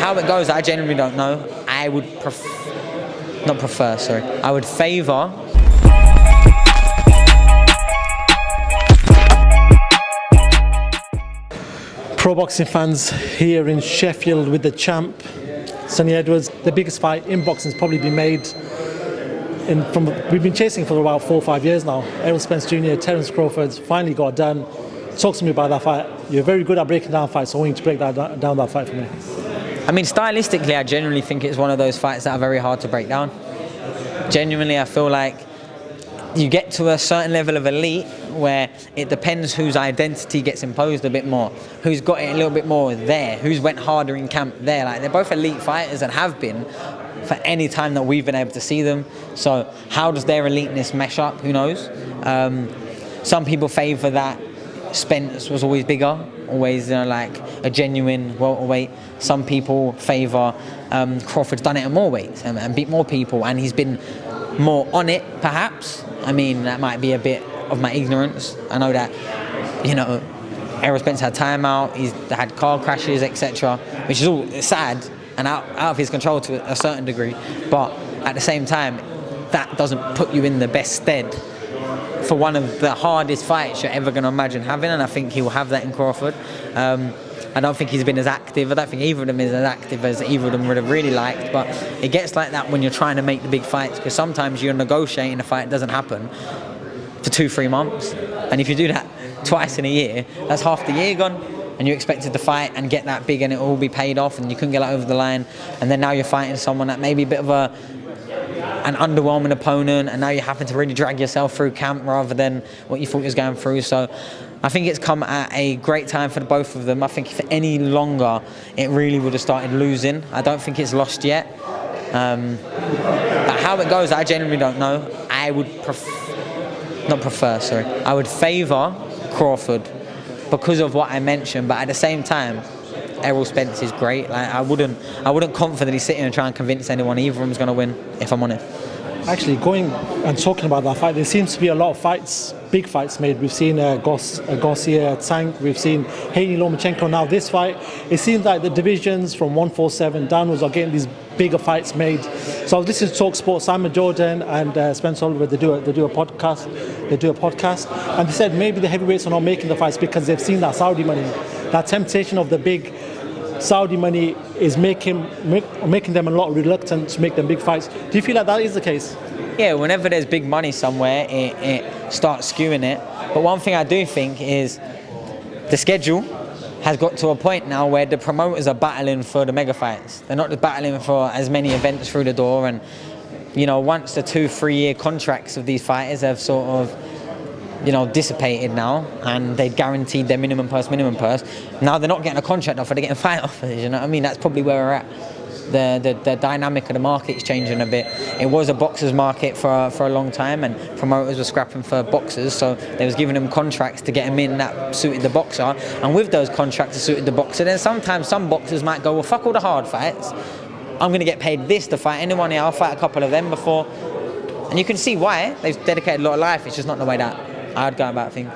how it goes, I genuinely don't know. I would I would favour Pro boxing fans here in Sheffield with the champ, Sonny Edwards. The biggest fight in boxing has probably been made we've been chasing for about 4 or 5 years now. Errol Spence Jr, Terence Crawford finally got done. Talk to me about that fight. You're very good at breaking down fights, so I want you to break down that fight for me. I mean, stylistically, I genuinely think it's one of those fights that are very hard to break down. Genuinely, I feel like you get to a certain level of elite where it depends whose identity gets imposed a bit more, who's got it a little bit more there, who's went harder in camp there. Like, they're both elite fighters and have been for any time that we've been able to see them. So how does their eliteness mesh up? Who knows? Some people favour that Spence was always bigger, always like a genuine welterweight. Some people favour Crawford's done it at more weights and beat more people, and he's been more on it, perhaps. I mean, that might be a bit of my ignorance. I know that, Errol Spence had time out, he's had car crashes, etc., which is all sad and out of his control to a certain degree. But at the same time, that doesn't put you in the best stead for one of the hardest fights you're ever going to imagine having, and I think he will have that in Crawford. I don't think he's been as active. I don't think either of them is as active as either of them would have really liked, but it gets like that when you're trying to make the big fights, because sometimes you're negotiating a fight that doesn't happen for 2-3 months, and if you do that twice in a year, that's half the year gone, and you expected to fight and get that big and it will all be paid off, and you couldn't get that over the line, and then now you're fighting someone that may be a bit of an underwhelming opponent, and now you're having to really drag yourself through camp rather than what you thought you was going through. So I think it's come at a great time for the both of them. I think if any longer, it really would have started losing. I don't think it's lost yet. But how it goes, I genuinely don't know. I would I would favour Crawford because of what I mentioned, but at the same time, Errol Spence is great. Like, I wouldn't confidently sit here and try and convince anyone either of them's going to win, if I'm honest. Actually, going and talking about that fight, there seems to be a lot of fights, big fights made. We've seen Garcia Tank, we've seen Haney Lomachenko. Now this fight, it seems like the divisions from 147 downwards are getting these bigger fights made. So I was listening to Talk Sport, Simon Jordan and Spence Oliver, they do a podcast, and they said maybe the heavyweights are not making the fights because they've seen that Saudi money. That temptation of the big Saudi money is making them a lot reluctant to make them big fights. Do you feel like that is the case? Yeah, whenever there's big money somewhere, it starts skewing it. But one thing I do think is the schedule has got to a point now where the promoters are battling for the mega fights. They're not just battling for as many events through the door. And, once the 2-3 year contracts of these fighters have sort of dissipated now, and they'd guaranteed their minimum purse. Now they're not getting a contract offer, they're getting fight offers, you know what I mean? That's probably where we're at. The dynamic of the market's changing a bit. It was a boxers market for a long time, and promoters were scrapping for boxers, so they was giving them contracts to get them in that suited the boxer, and with those contracts that suited the boxer, then sometimes some boxers might go, well, fuck all the hard fights, I'm going to get paid this to fight anyone here, I'll fight a couple of them before. And you can see why. They've dedicated a lot of life, it's just not the way that I'd go about things.